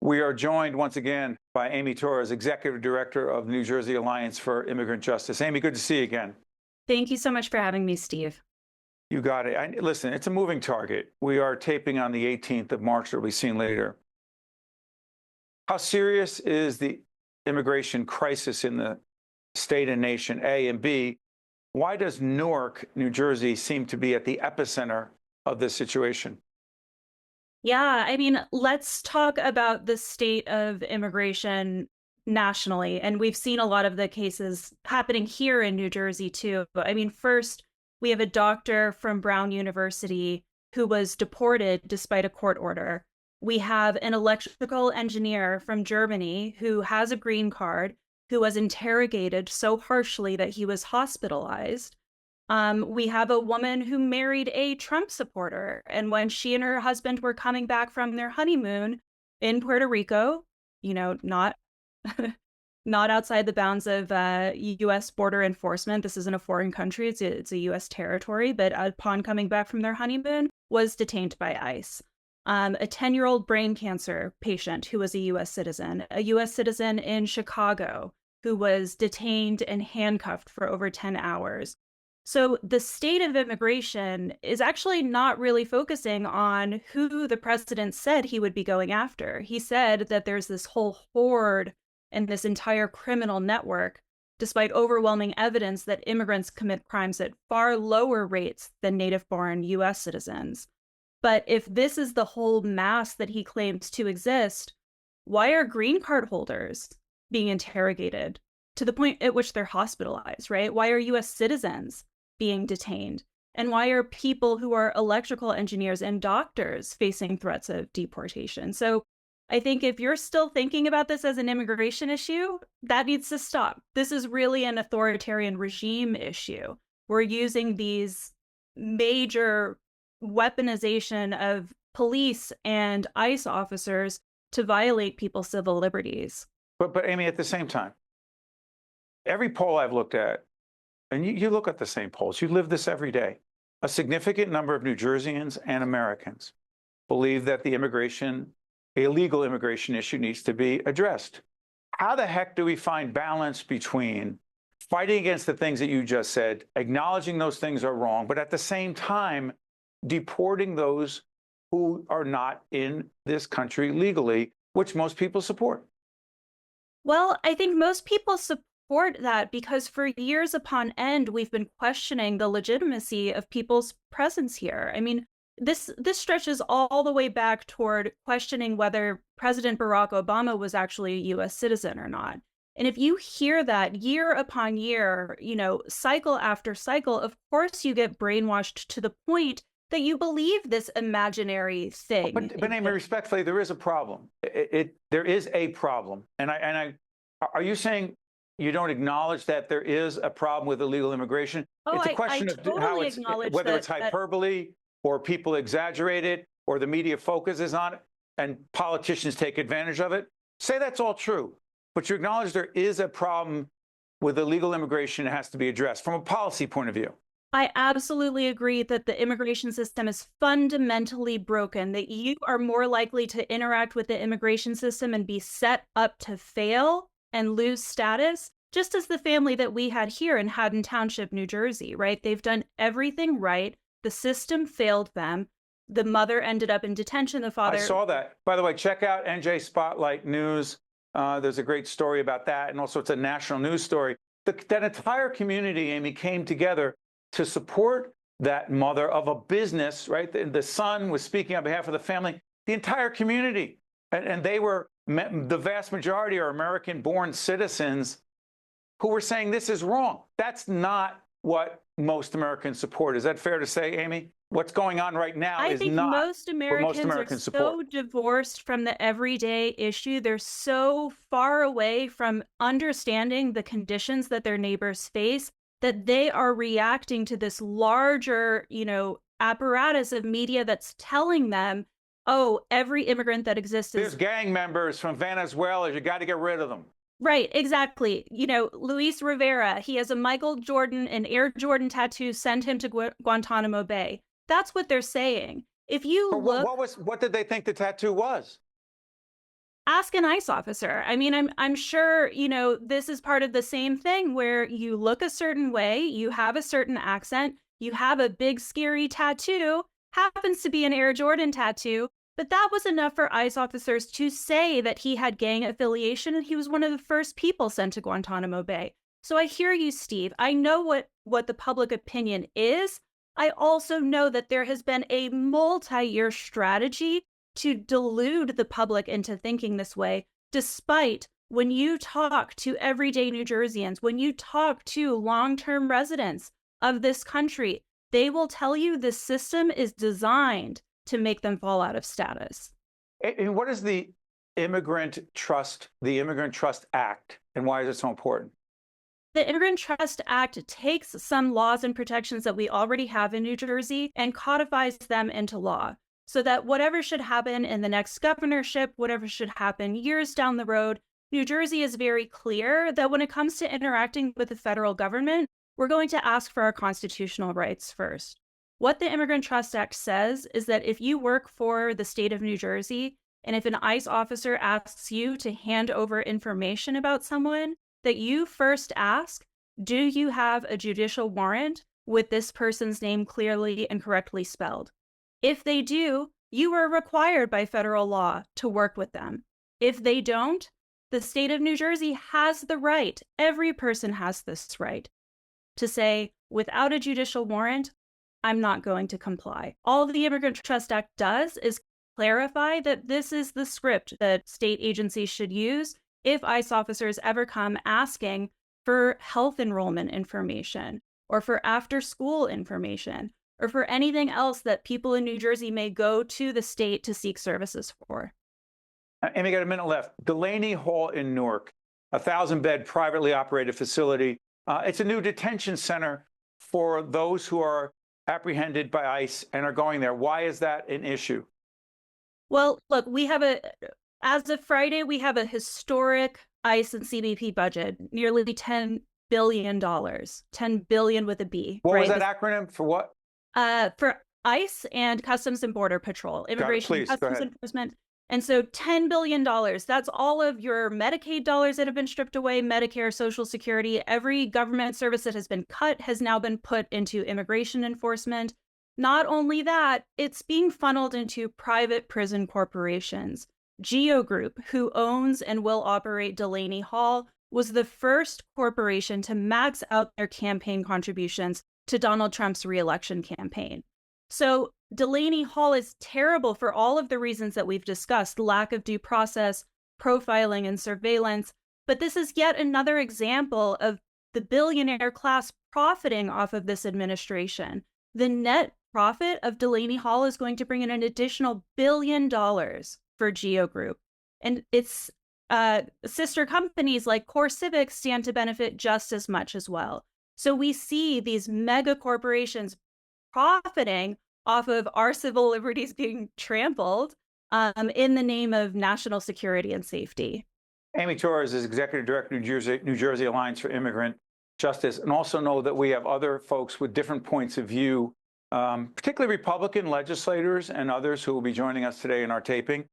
We are joined once again by Amy Torres, Executive Director of New Jersey Alliance for Immigrant Justice. Amy, good to see you again. Thank you so much for having me, Steve. You got it. Listen, it's a moving target. We are taping on the 18th of March that we'll be seen later. How serious is the immigration crisis in the state and nation, A, and B, why does Newark, New Jersey, seem to be at the epicenter of this situation? Yeah, let's talk about the state of immigration nationally. And we've seen a lot of the cases happening here in New Jersey, too. First, we have a doctor from Brown University who was deported despite a court order. We have an electrical engineer from Germany who has a green card, who was interrogated so harshly that he was hospitalized. We have a woman who married a Trump supporter, and when she and her husband were coming back from their honeymoon in Puerto Rico, not not outside the bounds of U.S. border enforcement. This isn't a foreign country; it's a U.S. territory. But upon coming back from their honeymoon, was detained by ICE. A 10-year-old brain cancer patient who was a U.S. citizen, a U.S. citizen in Chicago who was detained and handcuffed for over 10 hours. So the state of immigration is actually not really focusing on who the president said he would be going after. He said that there's this whole horde and this entire criminal network, despite overwhelming evidence that immigrants commit crimes at far lower rates than native-born U.S. citizens. But if this is the whole mass that he claims to exist, why are green card holders being interrogated to the point at which they're hospitalized, right? Why are U.S. citizens being detained? And why are people who are electrical engineers and doctors facing threats of deportation? So I think if you're still thinking about this as an immigration issue, that needs to stop. This is really an authoritarian regime issue. We're using these major weaponization of police and ICE officers to violate people's civil liberties. But Amy, at the same time, every poll I've looked at, and you look at the same polls, you live this every day, a significant number of New Jerseyans and Americans believe that the illegal immigration issue needs to be addressed. How the heck do we find balance between fighting against the things that you just said, acknowledging those things are wrong, but at the same time, deporting those who are not in this country legally, which most people support? Well, I think most people support that because for years upon end, we've been questioning the legitimacy of people's presence here. This stretches all the way back toward questioning whether President Barack Obama was actually a U.S. citizen or not. And if you hear that year upon year, cycle after cycle, of course you get brainwashed to the point that you believe this imaginary thing. But Amy, respectfully, there is a problem. There is a problem. Are you saying you don't acknowledge that there is a problem with illegal immigration? Oh, it's a question I of totally how it's, acknowledge whether that, it's hyperbole or people exaggerate it or the media focuses on it and politicians take advantage of it. Say that's all true, but you acknowledge there is a problem with illegal immigration that has to be addressed from a policy point of view. I absolutely agree that the immigration system is fundamentally broken, that you are more likely to interact with the immigration system and be set up to fail and lose status, just as the family that we had here in Haddon Township, New Jersey, right? They've done everything right. The system failed them. The mother ended up in detention. The father... I saw that. By the way, check out NJ Spotlight News. There's a great story about that. And also it's a national news story. That entire community, Amy, came together to support that mother of a business, right? The son was speaking on behalf of the family, the entire community. And they were, the vast majority are American-born citizens who were saying this is wrong. That's not what most Americans support. Is that fair to say, Amy? What's going on right now is not most what most Americans are support. So divorced from the everyday issue. They're so far away from understanding the conditions that their neighbors face that they are reacting to this larger, apparatus of media that's telling them, oh, every immigrant that exists is... There's gang members from Venezuela. You got to get rid of them. Right, exactly. Luis Rivera, he has a Michael Jordan and Air Jordan tattoo, send him to Guantanamo Bay. That's what they're saying. If you look... What did they think the tattoo was? Ask an ICE officer. I mean, I'm sure, this is part of the same thing where you look a certain way, you have a certain accent, you have a big scary tattoo, happens to be an Air Jordan tattoo, but that was enough for ICE officers to say that he had gang affiliation and he was one of the first people sent to Guantanamo Bay. So I hear you, Steve. I know what the public opinion is. I also know that there has been a multi-year strategy to delude the public into thinking this way, despite when you talk to everyday New Jerseyans, when you talk to long-term residents of this country, they will tell you this system is designed to make them fall out of status. And what is the Immigrant Trust Act, and why is it so important? The Immigrant Trust Act takes some laws and protections that we already have in New Jersey and codifies them into law so that whatever should happen in the next governorship, whatever should happen years down the road, New Jersey is very clear that when it comes to interacting with the federal government, we're going to ask for our constitutional rights first. What the Immigrant Trust Act says is that if you work for the state of New Jersey, and if an ICE officer asks you to hand over information about someone, that you first ask, do you have a judicial warrant with this person's name clearly and correctly spelled? If they do, you are required by federal law to work with them. If they don't, the state of New Jersey has the right, every person has this right, to say, without a judicial warrant, I'm not going to comply. All the Immigrant Trust Act does is clarify that this is the script that state agencies should use if ICE officers ever come asking for health enrollment information or for after-school information or for anything else that people in New Jersey may go to the state to seek services for. Amy, got a minute left. Delaney Hall in Newark, a 1,000-bed privately operated facility. It's a new detention center for those who are apprehended by ICE and are going there. Why is that an issue? Well, look, as of Friday, we have a historic ICE and CBP budget, nearly $10 billion, $10 billion with a B. What right? was that acronym for what? For ICE and Customs and Border Patrol, Immigration and Customs Enforcement. And so $10 billion, that's all of your Medicaid dollars that have been stripped away, Medicare, Social Security, every government service that has been cut has now been put into immigration enforcement. Not only that, it's being funneled into private prison corporations. Geo Group, who owns and will operate Delaney Hall, was the first corporation to max out their campaign contributions to Donald Trump's reelection campaign. So Delaney Hall is terrible for all of the reasons that we've discussed, lack of due process, profiling, and surveillance. But this is yet another example of the billionaire class profiting off of this administration. The net profit of Delaney Hall is going to bring in an additional $1 billion for Geo Group. And its sister companies like Core Civic stand to benefit just as much as well. So we see these mega corporations profiting off of our civil liberties being trampled in the name of national security and safety. Amy Torres is Executive Director, New Jersey Alliance for Immigrant Justice, and also know that we have other folks with different points of view, particularly Republican legislators and others who will be joining us today in our taping.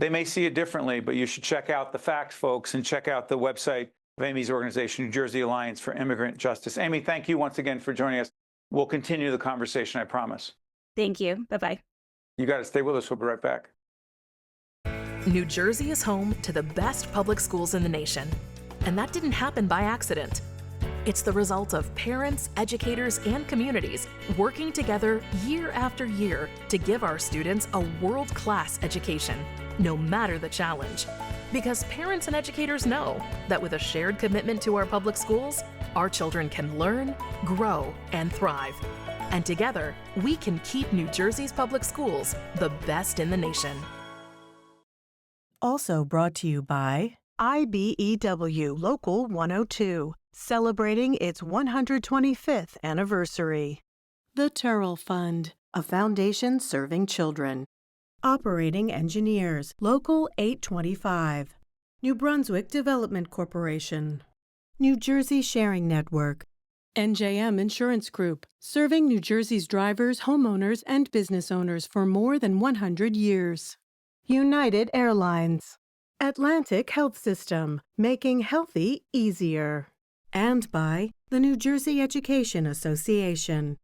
They may see it differently, but you should check out the facts, folks, and check out the website of Amy's organization, New Jersey Alliance for Immigrant Justice. Amy, thank you once again for joining us. We'll continue the conversation, I promise. Thank you. Bye-bye. You got to stay with us. We'll be right back. New Jersey is home to the best public schools in the nation. And that didn't happen by accident. It's the result of parents, educators, and communities working together year after year to give our students a world-class education, no matter the challenge. Because parents and educators know that with a shared commitment to our public schools, our children can learn, grow, and thrive. And together, we can keep New Jersey's public schools the best in the nation. Also brought to you by IBEW Local 102, celebrating its 125th anniversary. The Turrell Fund, a foundation serving children. Operating Engineers, Local 825. New Brunswick Development Corporation. New Jersey Sharing Network. NJM Insurance Group, serving New Jersey's drivers, homeowners, and business owners for more than 100 years. United Airlines. Atlantic Health System, making healthy easier. And by the New Jersey Education Association.